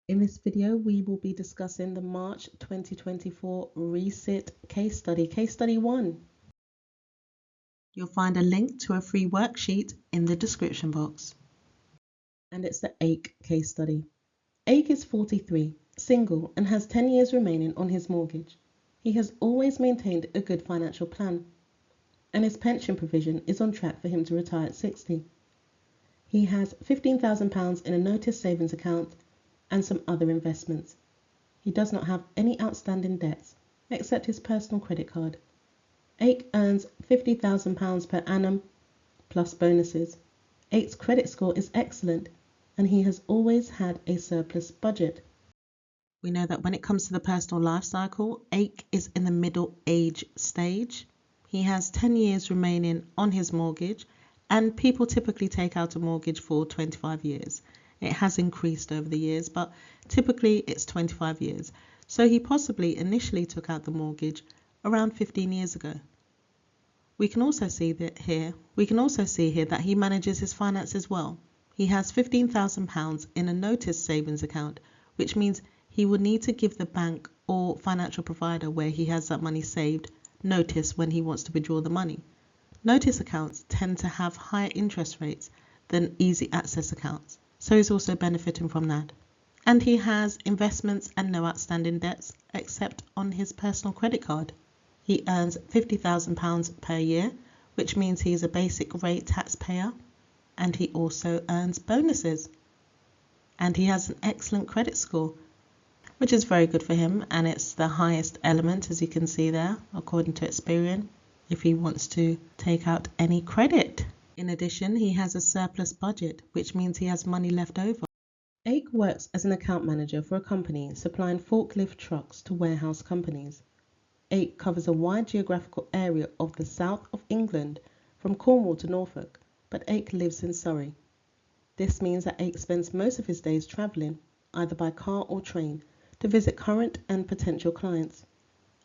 In this video, we will be discussing the March 2024 Resit case study 1. You'll find a link to a free worksheet in the description box. And it's the Ake case study. Ake is 43, single, and has 10 years remaining on his mortgage. He has always maintained a good financial plan, and his pension provision is on track for him to retire at 60. He has £15,000 in a notice savings account and some other investments. He does not have any outstanding debts except his personal credit card. Ake earns £50,000 per annum plus bonuses. Ake's credit score is excellent and he has always had a surplus budget. We know that when it comes to the personal life cycle, Ake is in the middle age stage. He has 10 years remaining on his mortgage, and people typically take out a mortgage for 25 years. It has increased over the years, but typically it's 25 years. So he possibly initially took out the mortgage around 15 years ago. We can also see here that he manages his finances well. He has £15,000 in a notice savings account, which means he would need to give the bank or financial provider where he has that money saved notice when he wants to withdraw the money. Notice accounts tend to have higher interest rates than easy access accounts, so he's also benefiting from that. And he has investments and no outstanding debts except on his personal credit card. He earns £50,000 per year, which means he is a basic rate taxpayer, and he also earns bonuses. And he has an excellent credit score, which is very good for him, and it's the highest element, as you can see there, according to Experian, if he wants to take out any credit. In addition, he has a surplus budget, which means he has money left over. Ake works as an account manager for a company supplying forklift trucks to warehouse companies. Ake covers a wide geographical area of the south of England, from Cornwall to Norfolk, but Ake lives in Surrey. This means that Ake spends most of his days travelling, either by car or train, to visit current and potential clients.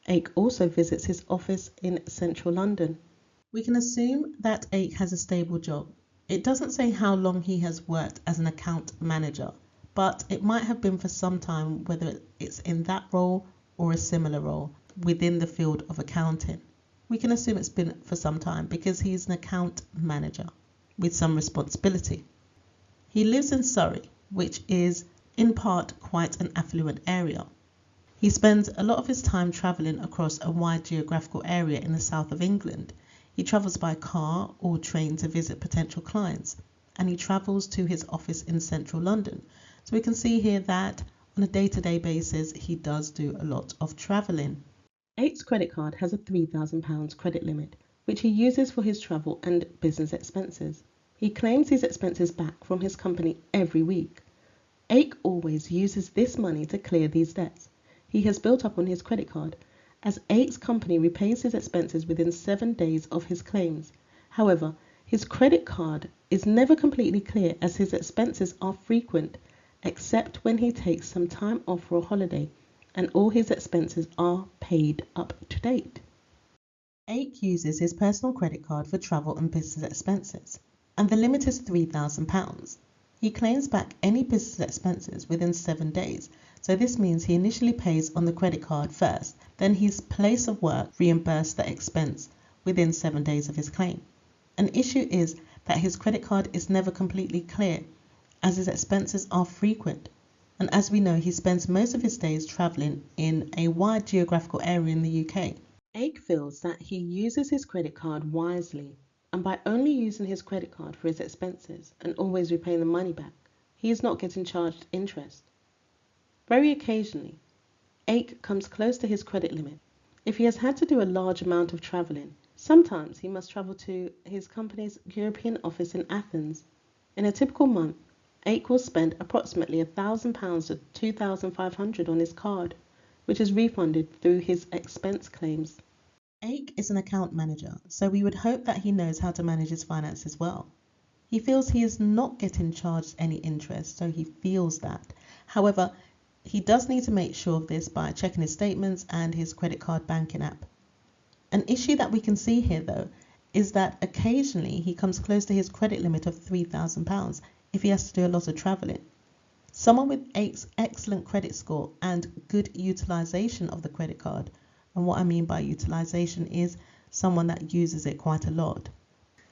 Ake also visits his office in central London. We can assume that Ake has a stable job. It doesn't say how long he has worked as an account manager, but it might have been for some time, whether it's in that role or a similar role within the field of accounting. We can assume it's been for some time because he's an account manager with some responsibility. He lives in Surrey, which is in part quite an affluent area. He spends a lot of his time travelling across a wide geographical area in the south of England. He travels by car or train to visit potential clients, and he travels to his office in central London. So we can see here that on a day-to-day basis, he does do a lot of travelling. Ake's credit card has a £3,000 credit limit, which he uses for his travel and business expenses. He claims these expenses back from his company every week. Ake always uses this money to clear these debts he has built up on his credit card, as Ake's company repays his expenses within 7 days of his claims. However, his credit card is never completely clear as his expenses are frequent, except when he takes some time off for a holiday, and all his expenses are paid up to date. Ake uses his personal credit card for travel and business expenses, and the limit is £3,000. He claims back any business expenses within 7 days, so this means he initially pays on the credit card first, then his place of work reimburses the expense within 7 days of his claim. An issue is that his credit card is never completely clear, as his expenses are frequent, and as we know, he spends most of his days travelling in a wide geographical area in the UK. Ake feels that he uses his credit card wisely, and by only using his credit card for his expenses and always repaying the money back, he is not getting charged interest. Very occasionally, Ake comes close to his credit limit. If he has had to do a large amount of travelling, sometimes he must travel to his company's European office in Athens. In a typical month, Ake will spend approximately £1,000 to £2,500 on his card, which is refunded through his expense claims. Ake is an account manager, so we would hope that he knows how to manage his finances well. He feels he is not getting charged any interest, so he feels that. However, he does need to make sure of this by checking his statements and his credit card banking app. An issue that we can see here, though, is that occasionally he comes close to his credit limit of £3,000 if he has to do a lot of travelling. Someone with Ake's excellent credit score and good utilization of the credit card, and what I mean by utilization is someone that uses it quite a lot,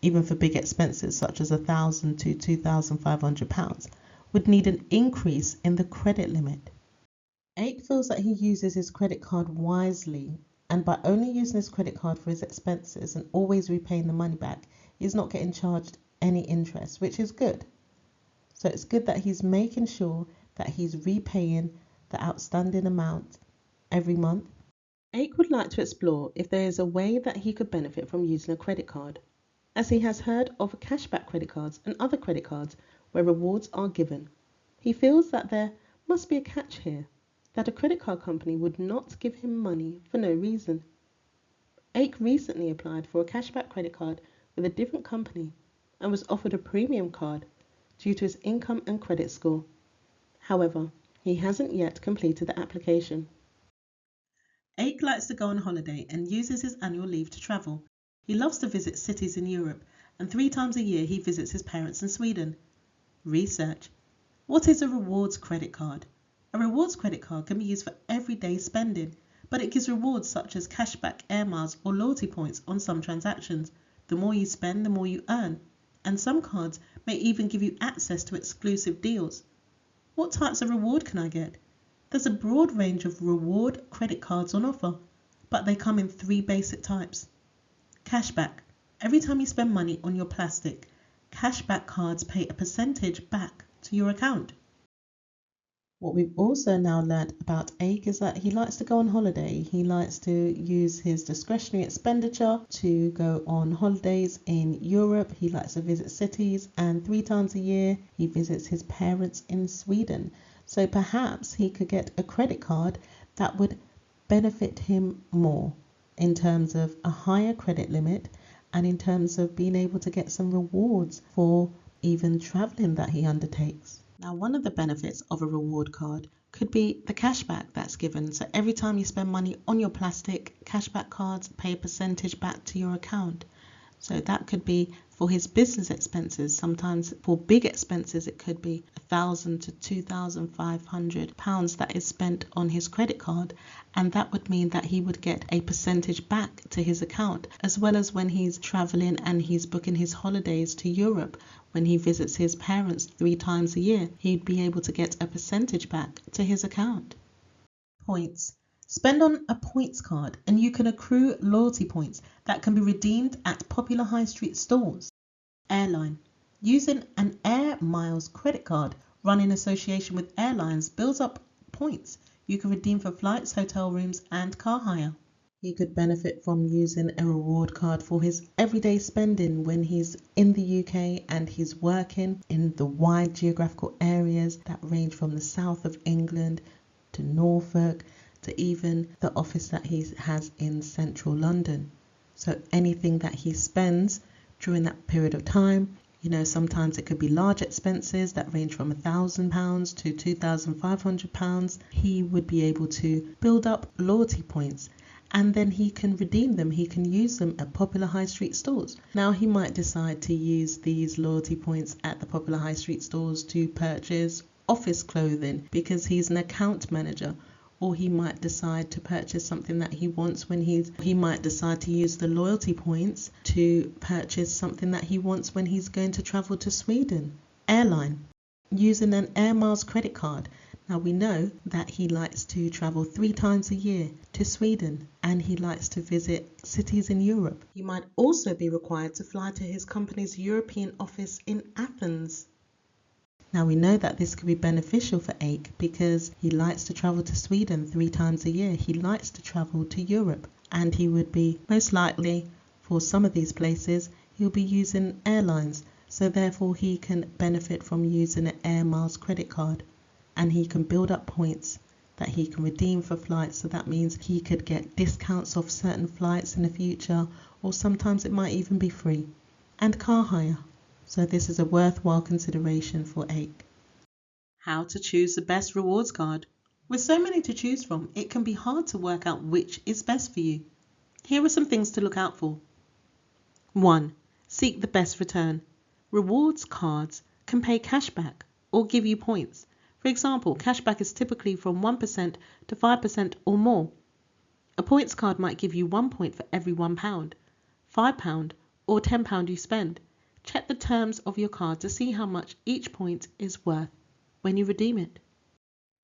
even for big expenses such as £1,000 to £2,500, would need an increase in the credit limit. Ake feels that he uses his credit card wisely, and by only using his credit card for his expenses and always repaying the money back, he's not getting charged any interest, which is good. So it's good that he's making sure that he's repaying the outstanding amount every month. Ake would like to explore if there is a way that he could benefit from using a credit card, as he has heard of cashback credit cards and other credit cards where rewards are given. He feels that there must be a catch here, that a credit card company would not give him money for no reason. Ake recently applied for a cashback credit card with a different company and was offered a premium card due to his income and credit score. However, he hasn't yet completed the application. Ake likes to go on holiday and uses his annual leave to travel. He loves to visit cities in Europe, and 3 times a year he visits his parents in Sweden. Research. What is a rewards credit card? A rewards credit card can be used for everyday spending, but it gives rewards such as cashback, air miles, or loyalty points on some transactions. The more you spend, the more you earn, and some cards may even give you access to exclusive deals. What types of reward can I get? There's a broad range of reward credit cards on offer, but they come in 3 basic types. Cashback. Every time you spend money on your plastic, cashback cards pay a percentage back to your account. What we've also now learned about Ake is that he likes to go on holiday. He likes to use his discretionary expenditure to go on holidays in Europe. He likes to visit cities, and 3 times a year he visits his parents in Sweden. So perhaps he could get a credit card that would benefit him more in terms of a higher credit limit and in terms of being able to get some rewards for even traveling that he undertakes. Now, one of the benefits of a reward card could be the cashback that's given. So every time you spend money on your plastic, cashback cards pay a percentage back to your account. So that could be for his business expenses. Sometimes for big expenses, it could be £1,000 to £2,500 that is spent on his credit card. And that would mean that he would get a percentage back to his account, as well as when he's traveling and he's booking his holidays to Europe. When he visits his parents 3 times a year, he'd be able to get a percentage back to his account. Points. Spend on a points card and you can accrue loyalty points that can be redeemed at popular high street stores. Airline. Using an Air Miles credit card run in association with airlines builds up points you can redeem for flights, hotel rooms, and car hire. He could benefit from using a reward card for his everyday spending when he's in the UK and he's working in the wide geographical areas that range from the south of England to Norfolk to even the office that he has in central London. So anything that he spends during that period of time, sometimes it could be large expenses that range from £1,000 to £2,500. He would be able to build up loyalty points, and then he can redeem them. He can use them at popular high street stores. Now he might decide to use these loyalty points at the popular high street stores to purchase office clothing because he's an account manager, or he might decide to purchase something that he wants he might decide to use the loyalty points to purchase something that he wants when he's going to travel to Sweden. Airline. Using an Air Miles credit card. Now we know that he likes to travel 3 times a year to Sweden and he likes to visit cities in Europe. He might also be required to fly to his company's European office in Athens. Now we know that this could be beneficial for Ake because he likes to travel to Sweden 3 times a year. He likes to travel to Europe, and he would be most likely, for some of these places, he'll be using airlines. So therefore he can benefit from using an Air Miles credit card, and he can build up points that he can redeem for flights. So that means he could get discounts off certain flights in the future, or sometimes it might even be free. And car hire. So this is a worthwhile consideration for Ake. How to choose the best rewards card. With so many to choose from, it can be hard to work out which is best for you. Here are some things to look out for. 1. Seek the best return. Rewards cards can pay cash back or give you points, For example, cashback is typically from 1% to 5% or more. A points card might give you 1 point for every £1, £5 or £10 you spend. Check the terms of your card to see how much each point is worth when you redeem it.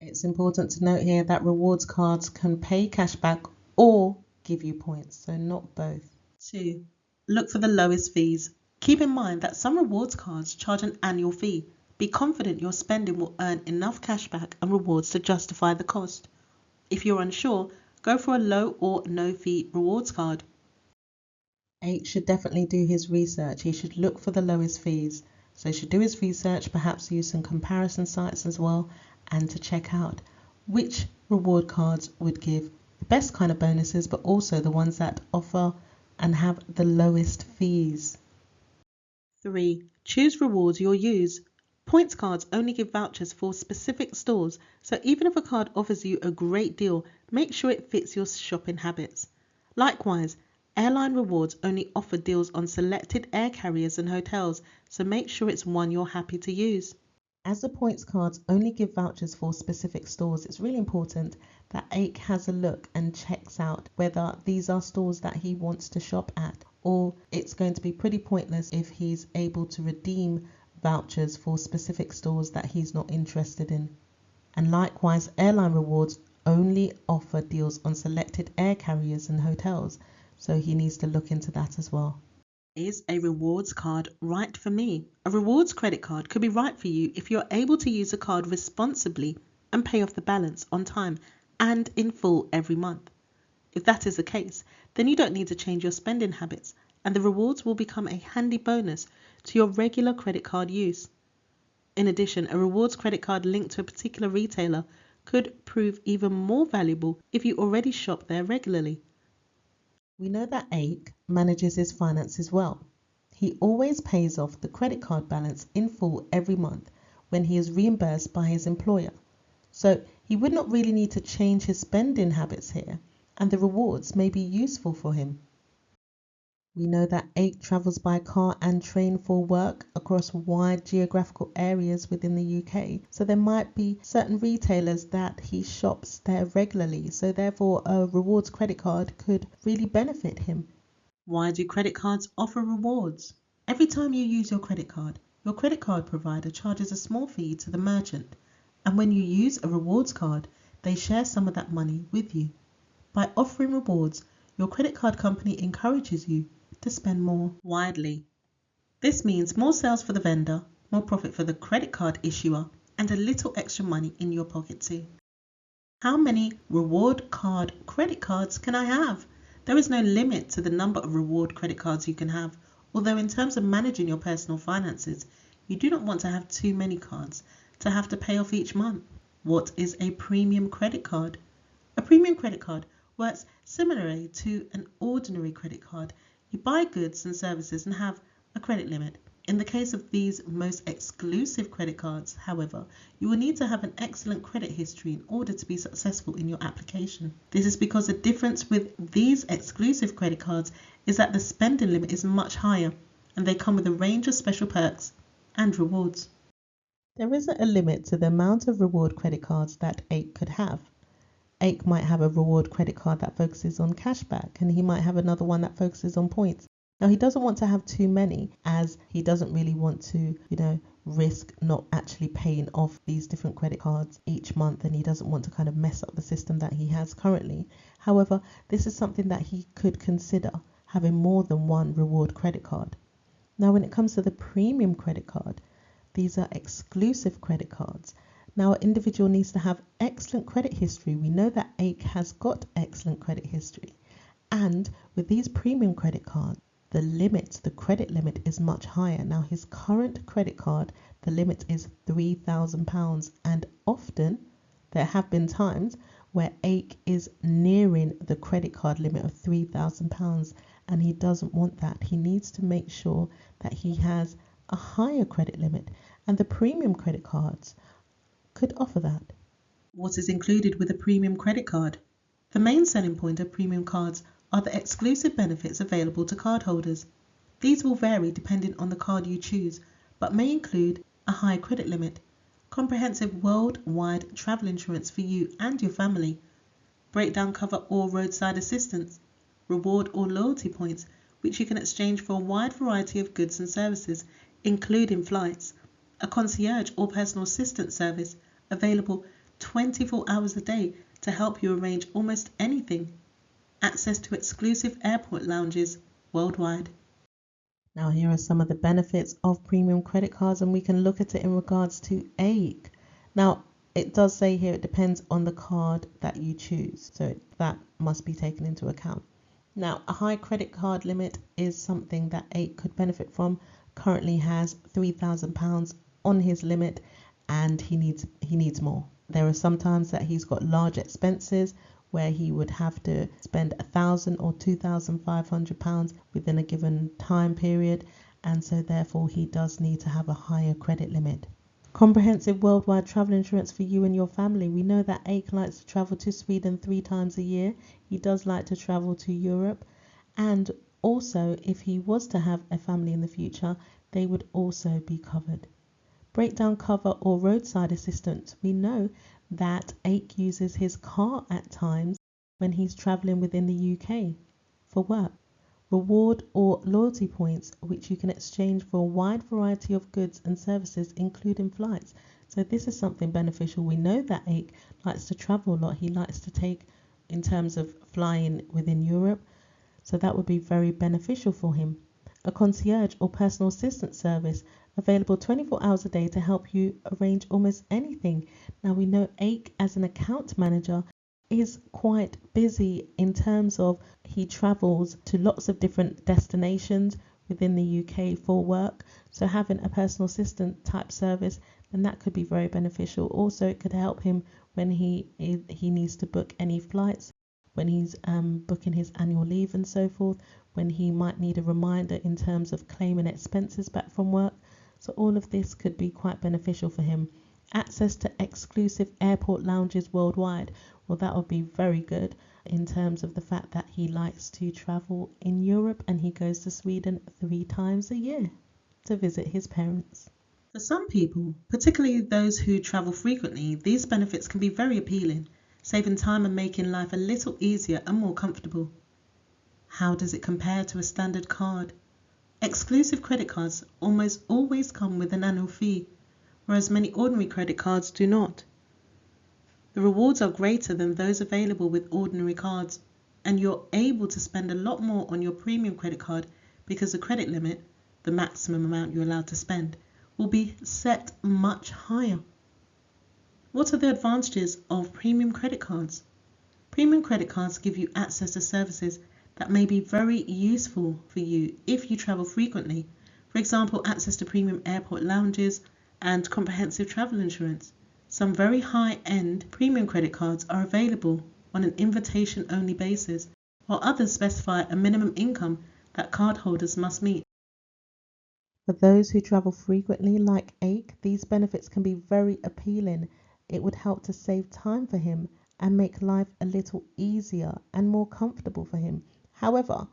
It's important to note here that rewards cards can pay cashback or give you points, so not both. 2. Look for the lowest fees. Keep in mind that some rewards cards charge an annual fee. Be confident your spending will earn enough cashback and rewards to justify the cost. If you're unsure, go for a low or no fee rewards card. 8 should definitely do his research. He should look for the lowest fees. So he should do his research, perhaps use some comparison sites as well, and to check out which reward cards would give the best kind of bonuses, but also the ones that offer and have the lowest fees. 3. Choose rewards you'll use. Points cards only give vouchers for specific stores, so even if a card offers you a great deal, make sure it fits your shopping habits. Likewise, airline rewards only offer deals on selected air carriers and hotels, so make sure it's one you're happy to use. As the points cards only give vouchers for specific stores, it's really important that Ake has a look and checks out whether these are stores that he wants to shop at, or it's going to be pretty pointless if he's able to redeem vouchers for specific stores that he's not interested in. And likewise, airline rewards only offer deals on selected air carriers and hotels, so he needs to look into that as well. Is a rewards card right for me? A rewards credit card could be right for you if you're able to use a card responsibly and pay off the balance on time and in full every month. If that is the case, then you don't need to change your spending habits, and the rewards will become a handy bonus to your regular credit card use. In addition, a rewards credit card linked to a particular retailer could prove even more valuable if you already shop there regularly. We know that Ake manages his finances well. He always pays off the credit card balance in full every month when he is reimbursed by his employer. So he would not really need to change his spending habits here, and the rewards may be useful for him. We know that Ake travels by car and train for work across wide geographical areas within the UK, so there might be certain retailers that he shops there regularly, so therefore a rewards credit card could really benefit him. Why do credit cards offer rewards? Every time you use your credit card provider charges a small fee to the merchant, and when you use a rewards card, they share some of that money with you. By offering rewards, your credit card company encourages you to spend more widely. This means more sales for the vendor, more profit for the credit card issuer, and a little extra money in your pocket too. How many reward card credit cards can I have? There is no limit to the number of reward credit cards you can have, although in terms of managing your personal finances, you do not want to have too many cards to have to pay off each month. What is a premium credit card? A premium credit card works similarly to an ordinary credit card. You buy goods and services and have a credit limit. In the case of these most exclusive credit cards, however, you will need to have an excellent credit history in order to be successful in your application. This is because the difference with these exclusive credit cards is that the spending limit is much higher, and they come with a range of special perks and rewards. There isn't a limit to the amount of reward credit cards that Ake could have. Ake might have a reward credit card that focuses on cashback, and he might have another one that focuses on points. Now, he doesn't want to have too many, as he doesn't really want to, risk not actually paying off these different credit cards each month, and he doesn't want to kind of mess up the system that he has currently. However, this is something that he could consider, having more than one reward credit card. Now, when it comes to the premium credit card, these are exclusive credit cards. Now, an individual needs to have excellent credit history. We know that Ake has got excellent credit history. And with these premium credit cards, the credit limit is much higher. Now, his current credit card, the limit is £3,000. And often, there have been times where Ake is nearing the credit card limit of £3,000. And he doesn't want that. He needs to make sure that he has a higher credit limit. And the premium credit cards could offer that. What is included with a premium credit card? The main selling point of premium cards are the exclusive benefits available to cardholders. These will vary depending on the card you choose, but may include a high credit limit, comprehensive worldwide travel insurance for you and your family, breakdown cover or roadside assistance, reward or loyalty points, which you can exchange for a wide variety of goods and services, including flights, a concierge or personal assistant service available 24 hours a day to help you arrange almost anything, access to exclusive airport lounges worldwide. Now here are some of the benefits of premium credit cards, and we can look at it in regards to AIC. Now it does say here it depends on the card that you choose, so that must be taken into account. Now a high credit card limit is something that AIC could benefit from. Currently has £3,000 on his limit and he needs more. There are some times that he's got large expenses where he would have to spend £1,000 or £2,500 within a given time period, and so therefore he does need to have a higher credit limit. Comprehensive worldwide travel insurance for you and your family. We know that AIC likes to travel to Sweden 3 times a year. He does like to travel to Europe, and also if he was to have a family in the future, they would also be covered. Breakdown cover or roadside assistance. We know that AIC uses his car at times when he's travelling within the UK for work. Reward or loyalty points, which you can exchange for a wide variety of goods and services, including flights. So this is something beneficial. We know that AIC likes to travel a lot. He likes to take in terms of flying within Europe. So that would be very beneficial for him. A concierge or personal assistant service available 24 hours a day to help you arrange almost anything. Now we know AIC as an account manager is quite busy in terms of he travels to lots of different destinations within the UK for work. So having a personal assistant type service, then that could be very beneficial. Also it could help him when he needs to book any flights, when he's booking his annual leave and so forth, when he might need a reminder in terms of claiming expenses back from work. So all of this could be quite beneficial for him. Access to exclusive airport lounges worldwide. Well, that would be very good in terms of the fact that he likes to travel in Europe and he goes to Sweden 3 times a year to visit his parents. For some people, particularly those who travel frequently, these benefits can be very appealing, saving time and making life a little easier and more comfortable. How does it compare to a standard card? Exclusive credit cards almost always come with an annual fee, whereas many ordinary credit cards do not. The rewards are greater than those available with ordinary cards, and you're able to spend a lot more on your premium credit card because the credit limit, the maximum amount you're allowed to spend, will be set much higher. What are the advantages of premium credit cards? Premium credit cards give you access to services that may be very useful for you if you travel frequently. For example, access to premium airport lounges and comprehensive travel insurance. Some very high-end premium credit cards are available on an invitation-only basis, while others specify a minimum income that cardholders must meet. For those who travel frequently like AIC, these benefits can be very appealing. It would help to save time for him and make life a little easier and more comfortable for him. However,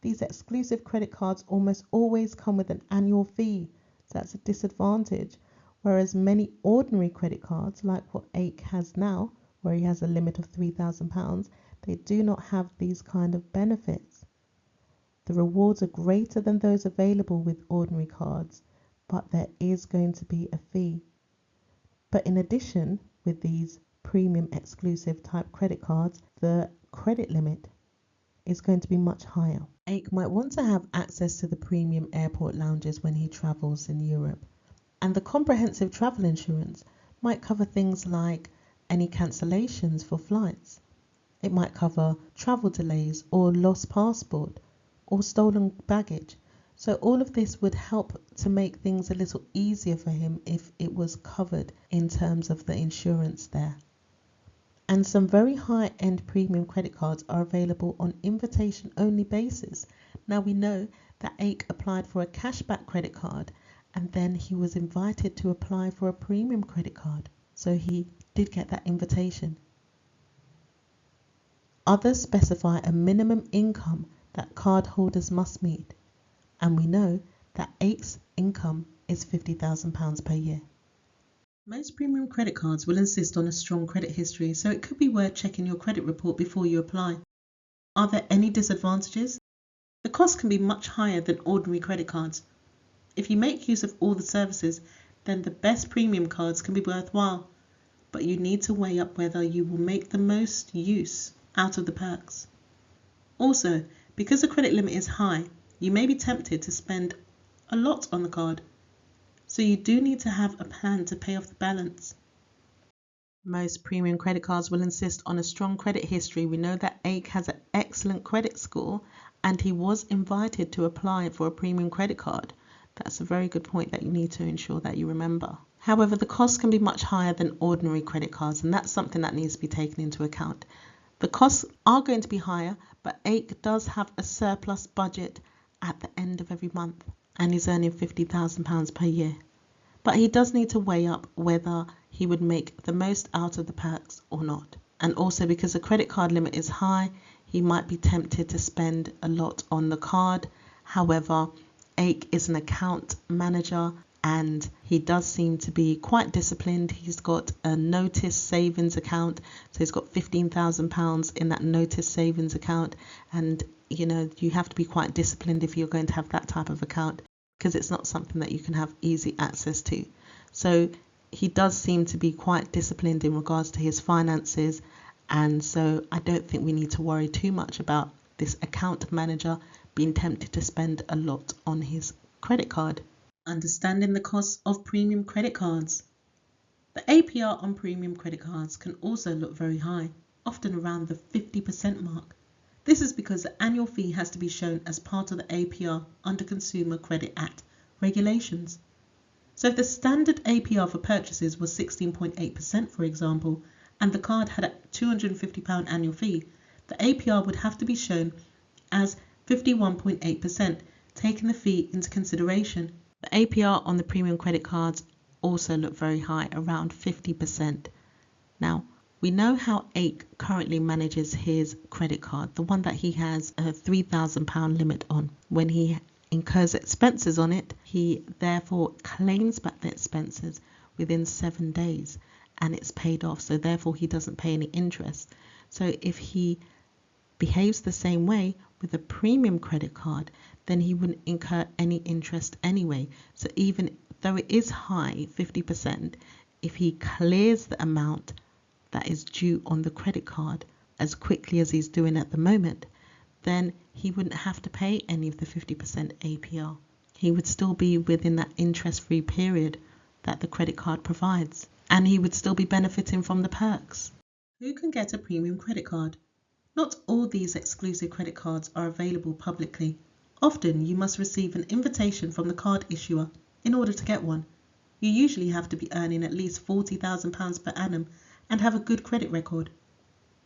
these exclusive credit cards almost always come with an annual fee, so that's a disadvantage. Whereas many ordinary credit cards, like what AIC has now, where he has a limit of £3,000, they do not have these kind of benefits. The rewards are greater than those available with ordinary cards, but there is going to be a fee. But in addition, with these premium exclusive type credit cards, the credit limit is going to be much higher. AIC might want to have access to the premium airport lounges when he travels in Europe. And the comprehensive travel insurance might cover things like any cancellations for flights. It might cover travel delays or lost passport or stolen baggage. So all of this would help to make things a little easier for him if it was covered in terms of the insurance there. And some very high-end premium credit cards are available on invitation-only basis. Now we know that AIC applied for a cashback credit card, and then he was invited to apply for a premium credit card. So he did get that invitation. Others specify a minimum income that cardholders must meet. And we know that AIC's income is £50,000 per year. Most premium credit cards will insist on a strong credit history, so it could be worth checking your credit report before you apply. Are there any disadvantages? The cost can be much higher than ordinary credit cards. If you make use of all the services, then the best premium cards can be worthwhile, but you need to weigh up whether you will make the most use out of the perks. Also, because the credit limit is high, you may be tempted to spend a lot on the card, so you do need to have a plan to pay off the balance. Most premium credit cards will insist on a strong credit history. We know that Ake has an excellent credit score and he was invited to apply for a premium credit card. That's a very good point that you need to ensure that you remember. However, the cost can be much higher than ordinary credit cards, and that's something that needs to be taken into account. The costs are going to be higher, but Ake does have a surplus budget at the end of every month and he's earning £50,000 per year. But he does need to weigh up whether he would make the most out of the perks or not. And also because the credit card limit is high, he might be tempted to spend a lot on the card. However, Ake is an account manager and he does seem to be quite disciplined. He's got a notice savings account, so he's got £15,000 in that notice savings account, and you have to be quite disciplined if you're going to have that type of account, because it's not something that you can have easy access to. So he does seem to be quite disciplined in regards to his finances, and so I don't think we need to worry too much about this account manager being tempted to spend a lot on his credit card. Understanding the costs of premium credit cards. The APR on premium credit cards can also look very high, often around the 50% mark. This is because the annual fee has to be shown as part of the APR under Consumer Credit Act regulations. So if the standard APR for purchases was 16.8%, for example, and the card had a £250 annual fee, the APR would have to be shown as 51.8%, taking the fee into consideration. The APR on the premium credit cards also look very high, around 50%. Now, we know how Ake currently manages his credit card, the one that he has a £3,000 limit on. When he incurs expenses on it, he therefore claims back the expenses within 7 days and it's paid off. So therefore he doesn't pay any interest. So if he behaves the same way with a premium credit card, then he wouldn't incur any interest anyway. So even though it is high, 50%, if he clears the amount that is due on the credit card as quickly as he's doing at the moment, then he wouldn't have to pay any of the 50% APR. He would still be within that interest-free period that the credit card provides, and he would still be benefiting from the perks. Who can get a premium credit card? Not all these exclusive credit cards are available publicly. Often you must receive an invitation from the card issuer in order to get one. You usually have to be earning at least £40,000 per annum and have a good credit record.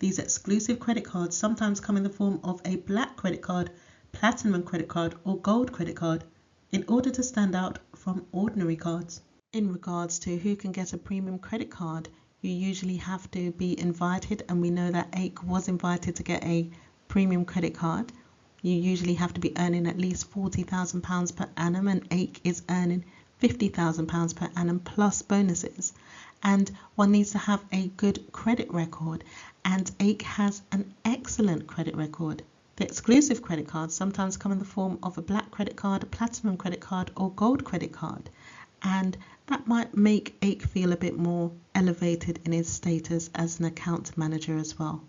These exclusive credit cards sometimes come in the form of a black credit card, platinum credit card, or gold credit card in order to stand out from ordinary cards. In regards to who can get a premium credit card, you usually have to be invited, and we know that Ake was invited to get a premium credit card. You usually have to be earning at least £40,000 per annum, and Ake is earning £50,000 per annum plus bonuses. And one needs to have a good credit record, and Ake has an excellent credit record. The exclusive credit cards sometimes come in the form of a black credit card, a platinum credit card, or gold credit card, and that might make Ake feel a bit more elevated in his status as an account manager as well.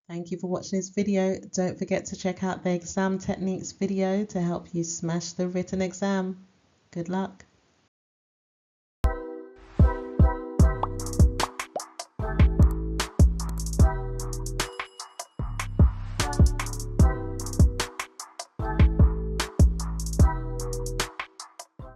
Thank you for watching this video. Don't forget to check out the exam techniques video to help you smash the written exam. Good luck.